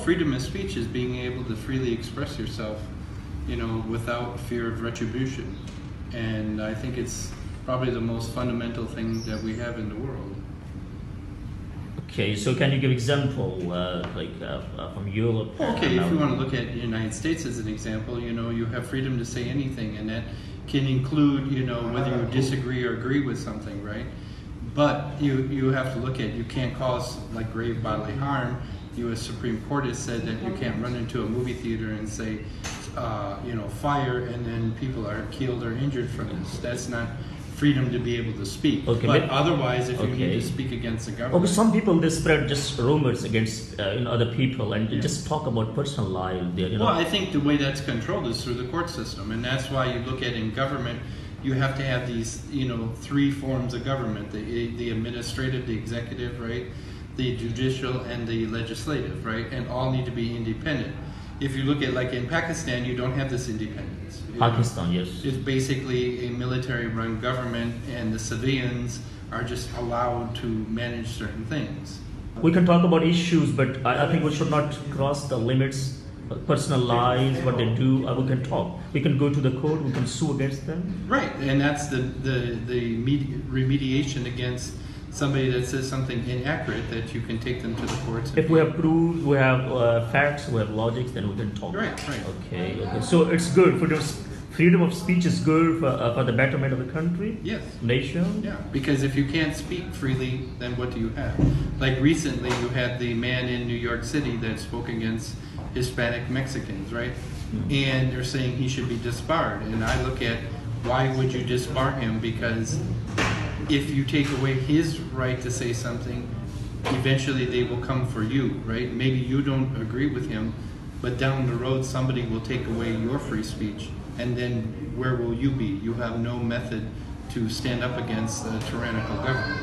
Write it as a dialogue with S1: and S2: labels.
S1: freedom of speech is being able to freely express yourself, without fear of retribution. And I think it's probably the most fundamental thing that we have in the world.
S2: Okay, so can you give example, from Europe?
S1: Okay, if you want to look at the United States as an example, you have freedom to say anything, and that can include, whether you disagree or agree with something, right? But you have to look at, you can't cause like grave bodily harm. U.S. Supreme Court has said that you can't run into a movie theater and say, fire, and then people are killed or injured from this. That's not freedom to be able to speak. Okay, but otherwise, if you need to speak against the government.
S2: Okay, some people, they spread just rumors against other people and just talk about personal life.
S1: Well, I think the way that's controlled is through the court system, and that's why you look at in government, you have to have these, three forms of government: the administrative, the executive, right, the judicial, and the legislative, right, and all need to be independent. If you look at, like in Pakistan, you don't have this independence.
S2: Pakistan, yes.
S1: It's basically a military-run government, and the civilians are just allowed to manage certain things.
S2: We can talk about issues, but I think we should not cross the limits. Personal lives, what they do, we can talk. We can go to the court, we can sue against them.
S1: Right, and that's the remediation against somebody that says something inaccurate, that you can take them to the courts.
S2: If we have proofs, we have facts, we have logics, then we can talk.
S1: Right.
S2: Okay. So it's good for this. Freedom of speech is good for the betterment of the country?
S1: Yes.
S2: Nation?
S1: Yeah, because if you can't speak freely, then what do you have? Like recently, you had the man in New York City that spoke against Hispanic Mexicans, right? And they're saying he should be disbarred. And I look at, why would you disbar him? Because if you take away his right to say something, eventually they will come for you, right? Maybe you don't agree with him, but down the road somebody will take away your free speech. And then where will you be? You have no method to stand up against a tyrannical government.